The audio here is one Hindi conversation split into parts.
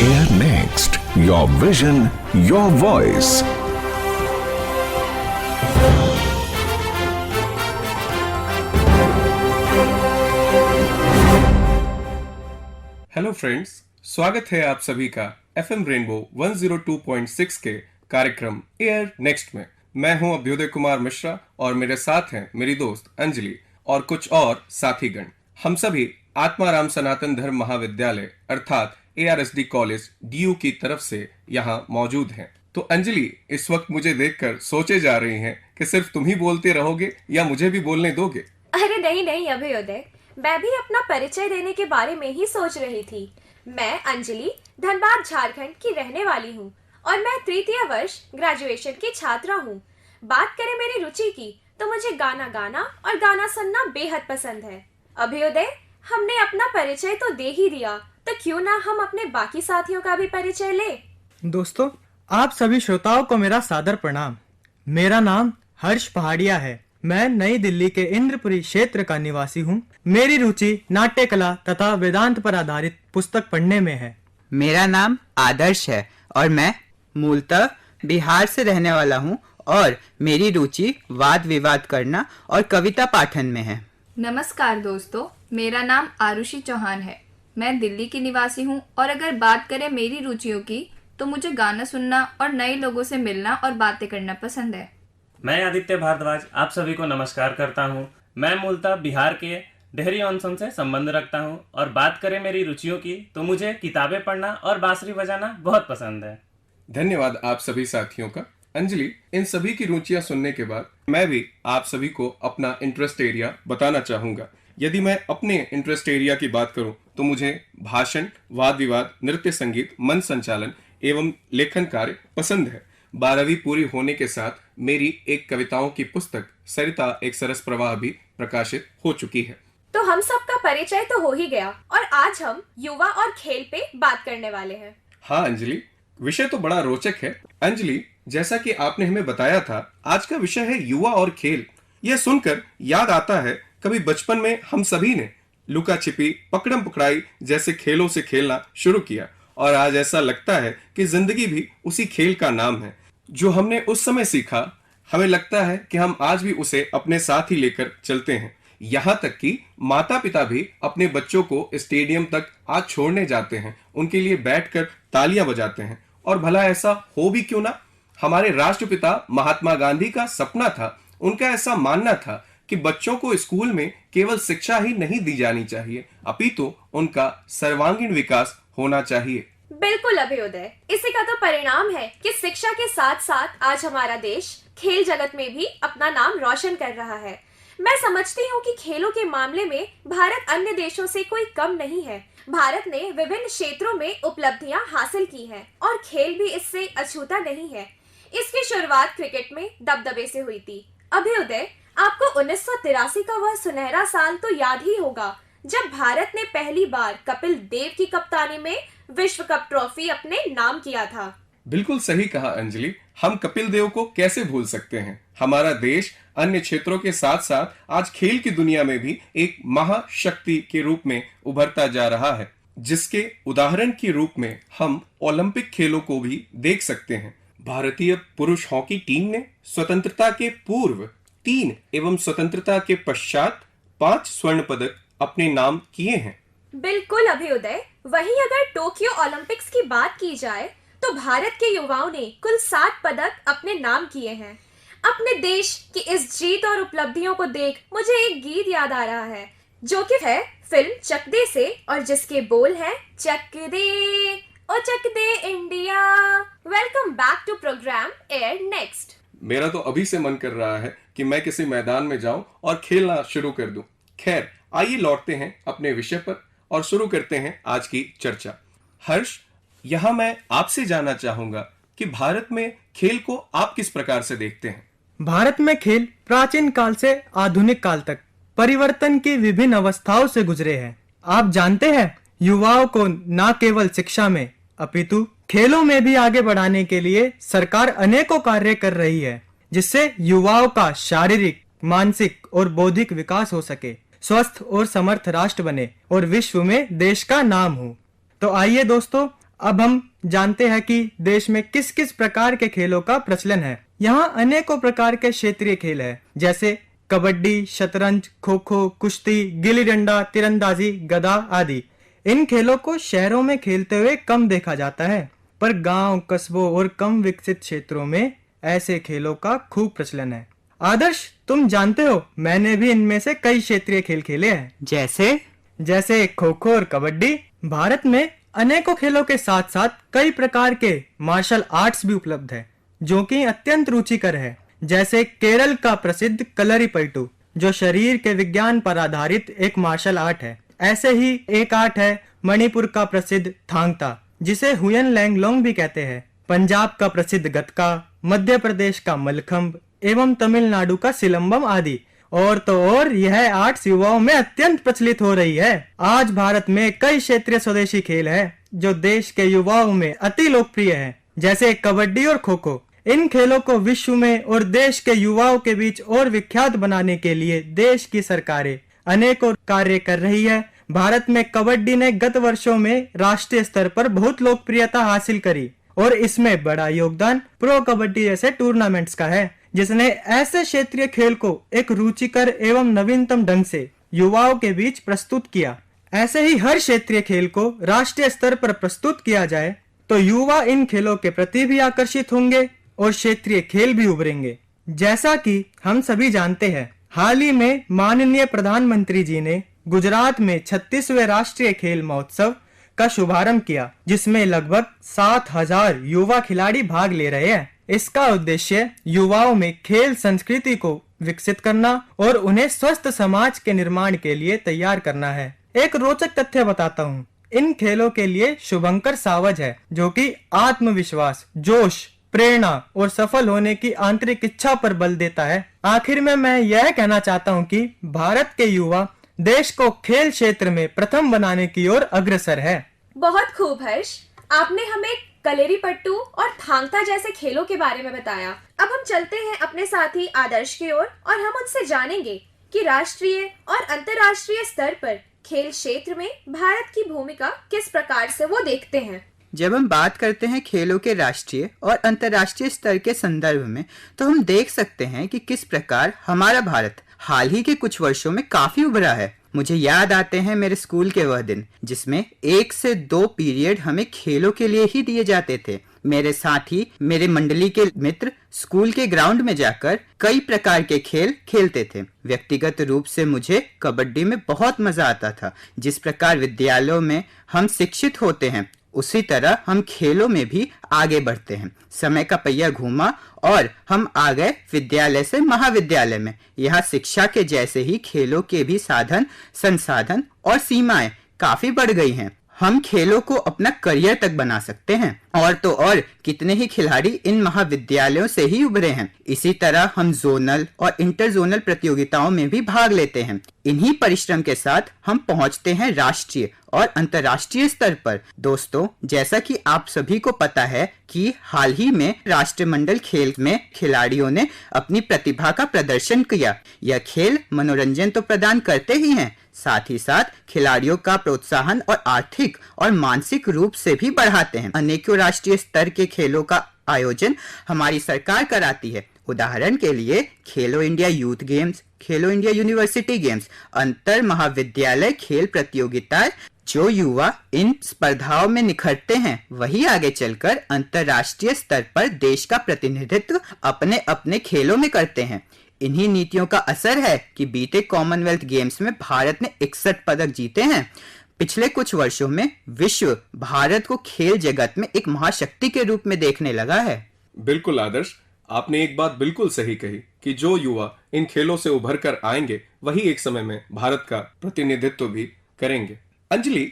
Air Next, your vision, your voice. Hello friends, स्वागत है आप सभी का FM रेनबो 102.6 के कार्यक्रम एयर नेक्स्ट में। मैं हूं अभ्युदय कुमार मिश्रा और मेरे साथ हैं मेरी दोस्त अंजलि और कुछ और साथीगण। हम सभी आत्माराम सनातन धर्म महाविद्यालय अर्थात ARSD कॉलेज DU की तरफ से यहाँ मौजूद हैं। तो अंजलि इस वक्त मुझे देखकर सोचे जा रही हैं कि सिर्फ तुम ही बोलते रहोगे या मुझे भी बोलने दोगे? अरे नहीं नहीं अभयोदय, मैं भी अपना परिचय देने के बारे में ही सोच रही थी। मैं अंजलि धनबाद झारखंड की रहने वाली हूँ और मैं तृतीय वर्ष ग्रेजुएशन की छात्रा हूँ। बात करें मेरी रुचि की तो मुझे गाना गाना और गाना सुनना बेहद पसंद है। अभयोदय, हमने अपना परिचय तो दे ही दिया, तो क्यों ना हम अपने बाकी साथियों का भी परिचय ले। दोस्तों, आप सभी श्रोताओं को मेरा सादर प्रणाम। मेरा नाम हर्ष पहाड़िया है। मैं नई दिल्ली के इंद्रपुरी क्षेत्र का निवासी हूँ। मेरी रुचि नाट्य कला तथा वेदांत पर आधारित पुस्तक पढ़ने में है। मेरा नाम आदर्श है और मैं मूलतः बिहार से रहने वाला हूँ और मेरी रुचि वाद विवाद करना और कविता पाठन में है। नमस्कार दोस्तों, मेरा नाम आरुषि चौहान है। मैं दिल्ली की निवासी हूँ और अगर बात करें मेरी रुचियों की तो मुझे गाना सुनना और नए लोगों से मिलना और बातें करना पसंद है। मैं आदित्य भारद्वाज आप सभी को नमस्कार करता हूँ। मैं मूलतः बिहार के डेहरी ऑनसन से संबंध रखता हूँ और बात करें मेरी रुचियों की तो मुझे किताबें पढ़ना और बांसुरी बजाना बहुत पसंद है। धन्यवाद आप सभी साथियों का। अंजलि, इन सभी की रुचियां सुनने के बाद मैं भी आप सभी को अपना इंटरेस्ट एरिया बताना चाहूंगा। यदि मैं अपने इंटरेस्ट एरिया की बात करूं तो मुझे भाषण, वाद विवाद, नृत्य संगीत, मंच संचालन एवं लेखन कार्य पसंद है। 12वीं पूरी होने के साथ मेरी एक कविताओं की पुस्तक सरिता एक सरस प्रवाह भी प्रकाशित हो चुकी है। तो हम सबका परिचय तो हो ही गया और आज हम युवा और खेल पे बात करने वाले हैं। हाँ अंजलि, विषय तो बड़ा रोचक है। अंजलि, जैसा कि आपने हमें बताया था, आज का विषय है युवा और खेल। यह सुनकर याद आता है कभी बचपन में हम सभी ने लुका छिपी, पकड़म पकड़ाई जैसे खेलों से खेलना शुरू किया और आज ऐसा लगता है कि जिंदगी भी उसी खेल का नाम है। जो हमने उस समय सीखा, हमें लगता है कि हम आज भी उसे अपने साथ ही लेकर चलते हैं। यहाँ तक कि माता पिता भी अपने बच्चों को स्टेडियम तक आज छोड़ने जाते हैं, उनके लिए बैठकर तालियां बजाते हैं। और भला ऐसा हो भी क्यों ना। हमारे राष्ट्रपिता महात्मा गांधी का सपना था, उनका ऐसा मानना था कि बच्चों को स्कूल में केवल शिक्षा ही नहीं दी जानी चाहिए, अपितु उनका सर्वांगीण विकास होना चाहिए। बिल्कुल अभयोदय, इसी का तो परिणाम है कि शिक्षा के साथ साथ आज हमारा देश खेल जगत में भी अपना नाम रोशन कर रहा है। मैं समझती हूँ कि खेलों के मामले में भारत अन्य देशों से कोई कम नहीं है। भारत ने विभिन्न क्षेत्रों में उपलब्धियां हासिल की हैं और खेल भी इससे अछूता नहीं है। इसकी शुरुआत क्रिकेट में दबदबे से हुई थी। अभयोदय, आपको 1983 का वह सुनहरा साल तो याद ही होगा जब भारत ने पहली बार कपिल देव की कप्तानी में विश्व कप ट्रॉफी अपने नाम किया था। बिल्कुल सही कहा अंजलि, हम कपिल देव को कैसे भूल सकते हैं। हमारा देश अन्य क्षेत्रों के साथ साथ आज खेल की दुनिया में भी एक महाशक्ति के रूप में उभरता जा रहा है, जिसके उदाहरण के रूप में हम ओलंपिक खेलों को भी देख सकते हैं। भारतीय पुरुष हॉकी टीम ने स्वतंत्रता के पूर्व 3 एवं स्वतंत्रता के पश्चात 5 स्वर्ण पदक अपने नाम किए हैं। बिल्कुल अभयोदय, वहीं अगर टोक्यो ओलंपिक्स की बात की जाए तो भारत के युवाओं ने कुल 7 पदक अपने नाम किए हैं। अपने देश की इस जीत और उपलब्धियों को देख मुझे एक गीत याद आ रहा है, जो कि है फिल्म चक दे से और जिसके बोल हैं चक दे ओ चक दे India. Welcome back to program air next. मेरा तो अभी से मन कर रहा है कि मैं किसी मैदान में जाऊं और खेलना शुरू कर दूं। खैर, आइए लौटते हैं अपने विषय पर और शुरू करते हैं आज की चर्चा। हर्ष, यहाँ मैं आपसे जानना चाहूंगा कि भारत में खेल को आप किस प्रकार से देखते हैं? भारत में खेल प्राचीन काल से आधुनिक काल तक परिवर्तन की विभिन्न अवस्थाओं से गुजरे हैं। आप जानते हैं, युवाओं को न केवल शिक्षा में अपितु खेलों में भी आगे बढ़ाने के लिए सरकार अनेकों कार्य कर रही है, जिससे युवाओं का शारीरिक, मानसिक और बौद्धिक विकास हो सके, स्वस्थ और समर्थ राष्ट्र बने और विश्व में देश का नाम हो। तो आइए दोस्तों, अब हम जानते हैं कि देश में किस किस प्रकार के खेलों का प्रचलन है। यहाँ अनेकों प्रकार के क्षेत्रीय खेल है, जैसे कबड्डी, शतरंज, खो खो, कुश्ती, गिल्ली डंडा, तीरंदाजी, गदा आदि। इन खेलों को शहरों में खेलते हुए कम देखा जाता है, पर गांव, कस्बों और कम विकसित क्षेत्रों में ऐसे खेलों का खूब प्रचलन है। आदर्श, तुम जानते हो मैंने भी इनमें से कई क्षेत्रीय खेल खेले हैं, जैसे खो खो और कबड्डी। भारत में अनेकों खेलों के साथ साथ कई प्रकार के मार्शल आर्ट्स भी उपलब्ध है, जो कि अत्यंत रुचिकर है। जैसे केरल का प्रसिद्ध कलरीपयट्टू, जो शरीर के विज्ञान पर आधारित एक मार्शल आर्ट है। ऐसे ही एक आर्ट है मणिपुर का प्रसिद्ध थांग ता, जिसे हुयन लैंगलोंग भी कहते हैं। पंजाब का प्रसिद्ध गतका, मध्य प्रदेश का मलखम्ब एवं तमिलनाडु का सिलंबम आदि। और तो और यह आर्ट्स युवाओं में अत्यंत प्रचलित हो रही है। आज भारत में कई क्षेत्रीय स्वदेशी खेल है जो देश के युवाओं में अति लोकप्रिय है, जैसे कबड्डी और खो खो। इन खेलों को विश्व में और देश के युवाओं के बीच और विख्यात बनाने के लिए देश की सरकारें अनेकों कार्य कर रही है। भारत में कबड्डी ने गत वर्षों में राष्ट्रीय स्तर पर बहुत लोकप्रियता हासिल करी और इसमें बड़ा योगदान प्रो कबड्डी जैसे टूर्नामेंट्स का है, जिसने ऐसे क्षेत्रीय खेल को एक रुचिकर एवं नवीनतम ढंग से युवाओं के बीच प्रस्तुत किया। ऐसे ही हर क्षेत्रीय खेल को राष्ट्रीय स्तर पर प्रस्तुत किया जाए तो युवा इन खेलों के प्रति भी आकर्षित होंगे और क्षेत्रीय खेल भी उभरेंगे। जैसा कि हम सभी जानते हैं, हाल ही में माननीय प्रधानमंत्री जी ने गुजरात में 36वें राष्ट्रीय खेल महोत्सव का शुभारंभ किया, जिसमें लगभग 7,000 युवा खिलाड़ी भाग ले रहे हैं। इसका उद्देश्य युवाओं में खेल संस्कृति को विकसित करना और उन्हें स्वस्थ समाज के निर्माण के लिए तैयार करना है। एक रोचक तथ्य बताता हूँ, इन खेलों के लिए शुभंकर सावज है, जो कि आत्मविश्वास, जोश, प्रेरणा और सफल होने की आंतरिक इच्छा पर बल देता है। आखिर में मैं यह कहना चाहता हूँ कि भारत के युवा देश को खेल क्षेत्र में प्रथम बनाने की ओर अग्रसर है। बहुत खूब हर्ष, आपने हमें कलेरीपट्टू और थांगता जैसे खेलों के बारे में बताया। अब हम चलते हैं अपने साथी आदर्श की ओर और हम उनसे जानेंगे कि राष्ट्रीय और अंतर्राष्ट्रीय स्तर पर खेल क्षेत्र में भारत की भूमिका किस प्रकार से वो देखते हैं। जब हम बात करते हैं खेलों के राष्ट्रीय और अंतर्राष्ट्रीय स्तर के संदर्भ में, तो हम देख सकते हैं कि किस प्रकार हमारा भारत हाल ही के कुछ वर्षों में काफी उभरा है। मुझे याद आते हैं मेरे स्कूल के वह दिन जिसमें 1 से 2 पीरियड हमें खेलों के लिए ही दिए जाते थे। मेरे साथी, मेरे मंडली के मित्र स्कूल के ग्राउंड में जाकर कई प्रकार के खेल खेलते थे। व्यक्तिगत रूप से मुझे कबड्डी में बहुत मजा आता था। जिस प्रकार विद्यालयों में हम शिक्षित होते हैं, उसी तरह हम खेलों में भी आगे बढ़ते हैं। समय का पहिया घूमा और हम आ गए विद्यालय से महाविद्यालय में। यहाँ शिक्षा के जैसे ही खेलों के भी साधन, संसाधन और सीमाएं काफी बढ़ गई हैं। हम खेलों को अपना करियर तक बना सकते हैं और तो और कितने ही खिलाड़ी इन महाविद्यालयों से ही उभरे हैं। इसी तरह हम जोनल और इंटर जोनल प्रतियोगिताओं में भी भाग लेते हैं। इन्हीं परिश्रम के साथ हम पहुंचते हैं राष्ट्रीय और अंतर्राष्ट्रीय स्तर पर। दोस्तों, जैसा कि आप सभी को पता है कि हाल ही में राष्ट्रमंडल खेल में खिलाड़ियों ने अपनी प्रतिभा का प्रदर्शन किया। यह खेल मनोरंजन तो प्रदान करते ही हैं, साथ ही साथ खिलाड़ियों का प्रोत्साहन और आर्थिक और मानसिक रूप से भी बढ़ाते हैं। अनेकों राष्ट्रीय स्तर के खेलों का आयोजन हमारी सरकार कराती है। उदाहरण के लिए खेलो इंडिया यूथ गेम्स, खेलो इंडिया यूनिवर्सिटी गेम्स, अंतर महाविद्यालय खेल प्रतियोगिताएं। जो युवा इन स्पर्धाओं में निखरते हैं, वही आगे चलकर अंतर्राष्ट्रीय स्तर पर देश का प्रतिनिधित्व अपने अपने खेलों में करते हैं। इन्हीं नीतियों का असर है कि बीते कॉमनवेल्थ गेम्स में भारत ने 61 पदक जीते हैं। पिछले कुछ वर्षों में विश्व भारत को खेल जगत में एक महाशक्ति के रूप में देखने लगा है। बिल्कुल आदर्श, आपने एक बात बिल्कुल सही कही कि जो युवा इन खेलों से उभर कर आएंगे, वही एक समय में भारत का प्रतिनिधित्व भी करेंगे। अंजलि,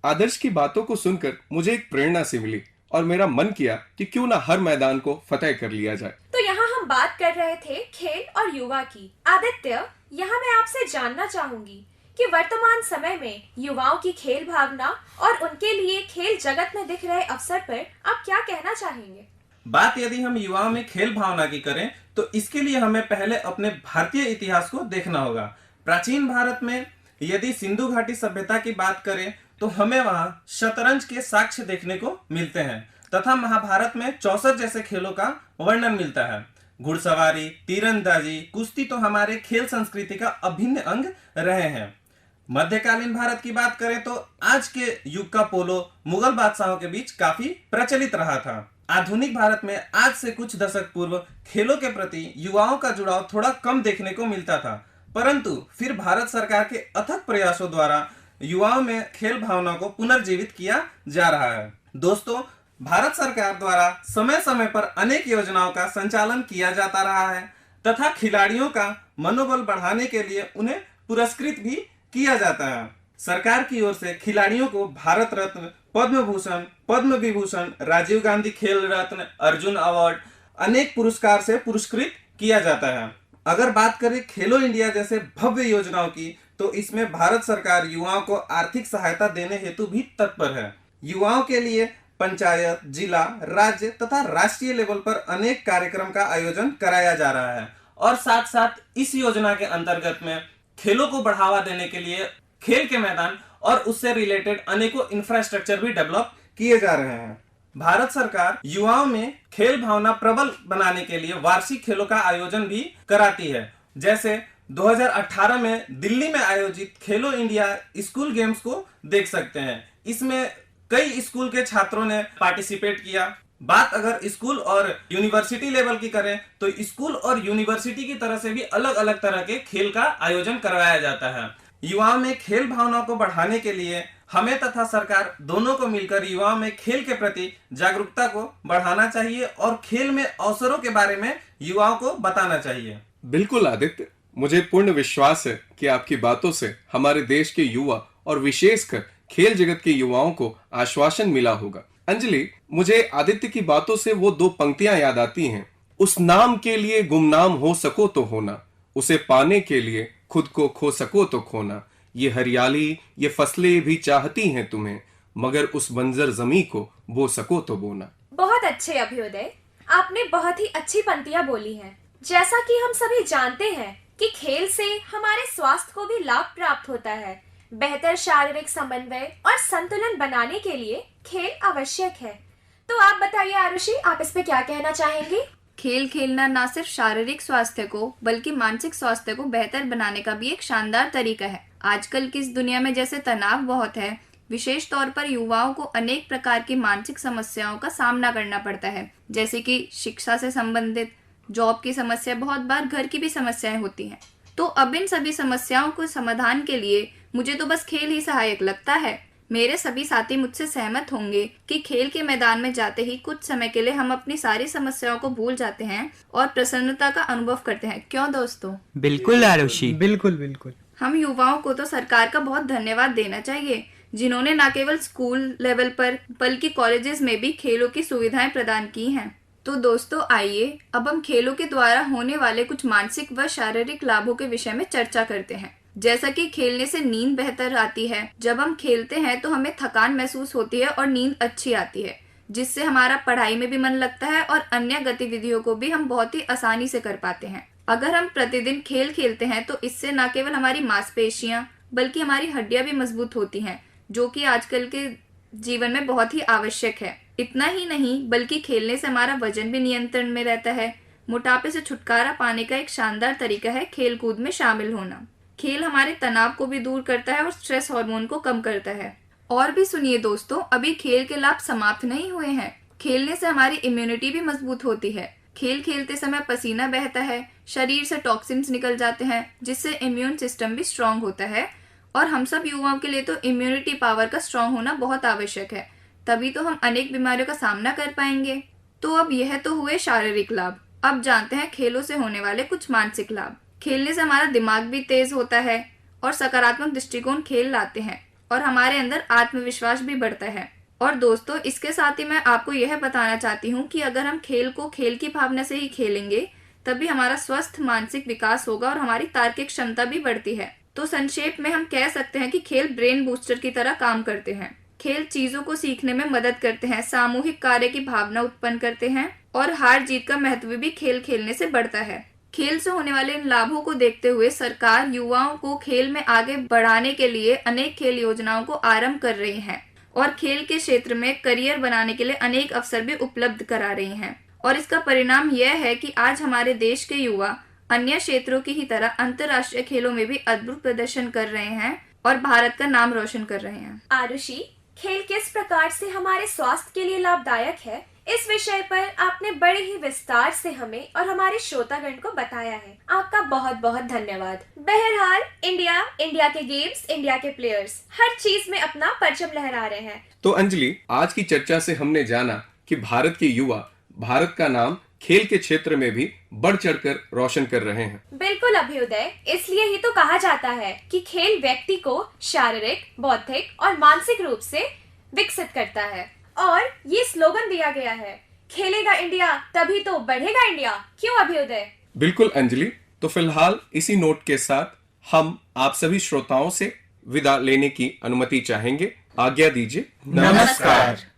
आदर्श की बातों को सुनकर मुझे एक प्रेरणा सी मिली और मेरा मन किया कि क्यों ना हर मैदान को फतेह कर लिया जाए। तो यहाँ हम बात कर रहे थे खेल और युवा की। आदित्य, यहाँ मैं आपसे जानना चाहूंगी कि वर्तमान समय में युवाओं की खेल भावना और उनके लिए खेल जगत में दिख रहे अवसर पर आप क्या कहना चाहेंगे? बात यदि हम युवाओं में खेल भावना की करें तो इसके लिए हमें पहले अपने भारतीय इतिहास को देखना होगा। प्राचीन भारत में यदि सिंधु घाटी सभ्यता की बात करें तो हमें वहां शतरंज के साक्ष्य देखने को मिलते हैं तथा महाभारत में चौसर जैसे खेलों का वर्णन मिलता है। घुड़सवारी, तीरंदाजी, कुश्ती तो हमारे खेल संस्कृति का अभिन्न अंग रहे हैं। मध्यकालीन भारत की बात करें तो आज के युग का पोलो मुगल बादशाहों के बीच काफी प्रचलित रहा था। आधुनिक भारत में आज से कुछ दशक पूर्व खेलों के प्रति युवाओं का जुड़ाव थोड़ा कम देखने को मिलता था, परंतु फिर भारत सरकार के अथक प्रयासों द्वारा युवाओं में खेल भावना को पुनर्जीवित किया जा रहा है। दोस्तों, भारत सरकार द्वारा समय समय पर अनेक योजनाओं का संचालन किया जाता रहा है तथा खिलाड़ियों का मनोबल बढ़ाने के लिए उन्हें पुरस्कृत भी किया जाता है। सरकार की ओर से खिलाड़ियों को भारत रत्न, पद्म भूषण, पद्म विभूषण, राजीव गांधी खेल रत्न, अर्जुन अवार्ड, अनेक पुरस्कार से पुरस्कृत किया जाता है। अगर बात करें खेलो इंडिया जैसे भव्य योजनाओं की, तो इसमें भारत सरकार युवाओं को आर्थिक सहायता देने हेतु भी तत्पर है। युवाओं के लिए पंचायत, जिला, राज्य तथा राष्ट्रीय लेवल पर अनेक कार्यक्रम का आयोजन कराया जा रहा है और साथ साथ इस योजना के अंतर्गत में खेलों को बढ़ावा देने के लिए खेल के मैदान और उससे रिलेटेड अनेकों इंफ्रास्ट्रक्चर भी डेवलप किए जा रहे हैं। भारत सरकार युवाओं में खेल भावना प्रबल बनाने के लिए वार्षिक खेलों का आयोजन भी कराती है। जैसे 2018 में दिल्ली में आयोजित खेलो इंडिया स्कूल गेम्स को देख सकते हैं। इसमें कई स्कूल के छात्रों ने पार्टिसिपेट किया। बात अगर स्कूल और यूनिवर्सिटी लेवल की करें तो स्कूल और यूनिवर्सिटी की तरह से भी अलग अलग तरह के खेल का आयोजन करवाया जाता है। युवाओं में खेल भावना को बढ़ाने के लिए हमें तथा सरकार दोनों को मिलकर युवाओं में खेल के प्रति जागरूकता को बढ़ाना चाहिए और खेल में अवसरों के बारे में युवाओं को बताना चाहिए। बिल्कुल आदित्य, मुझे पूर्ण विश्वास है कि आपकी बातों से हमारे देश के युवा और विशेषकर खेल जगत के युवाओं को आश्वासन मिला होगा। अंजलि, मुझे आदित्य की बातों से वो दो पंक्तियां याद आती हैं। उस नाम के लिए गुमनाम हो सको तो होना, उसे पाने के लिए खुद को खो सको तो खोना। ये हरियाली, ये फसलें भी चाहती हैं तुम्हें, मगर उस बंजर जमी को बो सको तो बोना। बहुत अच्छे अभ्युदय, आपने बहुत ही अच्छी पंक्तियां बोली हैं। जैसा कि हम सभी जानते हैं कि खेल से हमारे स्वास्थ्य को भी लाभ प्राप्त होता है। बेहतर शारीरिक समन्वय और संतुलन बनाने के लिए खेल आवश्यक है। तो आप बताइए आरुषि, आप इस पे क्या कहना चाहेंगे? खेल खेलना ना सिर्फ शारीरिक स्वास्थ्य को बल्कि मानसिक स्वास्थ्य को बेहतर बनाने का भी एक शानदार तरीका है। आजकल की इस दुनिया में जैसे तनाव बहुत है, विशेष तौर पर युवाओं को अनेक प्रकार की मानसिक समस्याओं का सामना करना पड़ता है, जैसे कि शिक्षा से संबंधित, जॉब की समस्या, बहुत बार घर की भी समस्याएं होती हैं। तो अब इन सभी समस्याओं को समाधान के लिए मुझे तो बस खेल ही सहायक लगता है। मेरे सभी साथी मुझसे सहमत होंगे कि खेल के मैदान में जाते ही कुछ समय के लिए हम अपनी सारी समस्याओं को भूल जाते हैं और प्रसन्नता का अनुभव करते हैं। क्यों दोस्तों? बिल्कुल आरुषि, बिल्कुल बिल्कुल। हम युवाओं को तो सरकार का बहुत धन्यवाद देना चाहिए, जिन्होंने न केवल स्कूल लेवल पर बल्कि कॉलेजेस में भी खेलों की सुविधाएं प्रदान की हैं। तो दोस्तों, आइए अब हम खेलों के द्वारा होने वाले कुछ मानसिक व शारीरिक लाभों के विषय में चर्चा करते हैं। जैसा कि खेलने से नींद बेहतर आती है। जब हम खेलते हैं तो हमें थकान महसूस होती है और नींद अच्छी आती है, जिससे हमारा पढ़ाई में भी मन लगता है और अन्य गतिविधियों को भी हम बहुत ही आसानी से कर पाते हैं। अगर हम प्रतिदिन खेल खेलते हैं तो इससे न केवल हमारी मांसपेशियां बल्कि हमारी हड्डियां भी मजबूत होती हैं, जो कि आजकल के जीवन में बहुत ही आवश्यक है। इतना ही नहीं बल्कि खेलने से हमारा वजन भी नियंत्रण में रहता है। मोटापे से छुटकारा पाने का एक शानदार तरीका है खेल कूद में शामिल होना। खेल हमारे तनाव को भी दूर करता है और स्ट्रेस हार्मोन को कम करता है। और भी सुनिए दोस्तों, अभी खेल के लाभ समाप्त नहीं हुए हैं। खेलने से हमारी इम्यूनिटी भी मजबूत होती है। खेल खेलते समय पसीना बहता है, शरीर से टॉक्सिन्स निकल जाते हैं, जिससे इम्यून सिस्टम भी स्ट्रांग होता है। और हम सब युवाओं के लिए तो इम्यूनिटी पावर का स्ट्रांग होना बहुत आवश्यक है, तभी तो हम अनेक बीमारियों का सामना कर पाएंगे। तो अब यह तो हुए शारीरिक लाभ। अब जानते हैं खेलों से होने वाले कुछ मानसिक लाभ। खेलने से हमारा दिमाग भी तेज होता है और सकारात्मक दृष्टिकोण खेल लाते हैं और हमारे अंदर आत्मविश्वास भी बढ़ता है। और दोस्तों, इसके साथ ही मैं आपको यह बताना चाहती हूँ कि अगर हम खेल को खेल की भावना से ही खेलेंगे तभी हमारा स्वस्थ मानसिक विकास होगा और हमारी तार्किक क्षमता भी बढ़ती है। तो संक्षेप में हम कह सकते हैं कि खेल ब्रेन बूस्टर की तरह काम करते हैं। खेल चीजों को सीखने में मदद करते हैं, सामूहिक कार्य की भावना उत्पन्न करते हैं और हार जीत का महत्व भी खेल खेलने से बढ़ता है। खेल से होने वाले इन लाभों को देखते हुए सरकार युवाओं को खेल में आगे बढ़ाने के लिए अनेक खेल योजनाओं को आरंभ कर रही है और खेल के क्षेत्र में करियर बनाने के लिए अनेक अवसर भी उपलब्ध करा रही है। और इसका परिणाम यह है कि आज हमारे देश के युवा अन्य क्षेत्रों की ही तरह अंतर्राष्ट्रीय खेलों में भी अद्भुत प्रदर्शन कर रहे हैं और भारत का नाम रोशन कर रहे हैं। आरुषि, खेल किस प्रकार से हमारे स्वास्थ्य के लिए लाभदायक है, इस विषय पर आपने बड़े ही विस्तार से हमें और हमारे श्रोतागण को बताया है। आपका बहुत बहुत धन्यवाद। बहरहाल इंडिया के गेम्स, इंडिया के प्लेयर्स हर चीज में अपना परचम लहरा रहे हैं। तो अंजलि, आज की चर्चा से हमने जाना कि भारत के युवा भारत का नाम खेल के क्षेत्र में भी बढ़ चढ़कर रोशन कर रहे हैं। बिल्कुल अभ्युदय, इसलिए ही तो कहा जाता है कि खेल व्यक्ति को शारीरिक, बौद्धिक और मानसिक रूप से विकसित करता है। और ये स्लोगन दिया गया है, खेलेगा इंडिया तभी तो बढ़ेगा इंडिया। क्यों अभ्युदय? बिल्कुल अंजलि, तो फिलहाल इसी नोट के साथ हम आप सभी श्रोताओं से विदा लेने की अनुमति चाहेंगे। आज्ञा दीजिए। नमस्कार।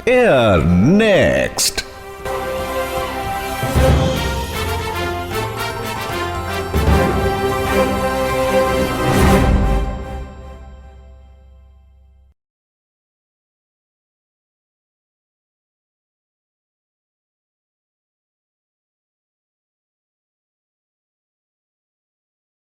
Air next.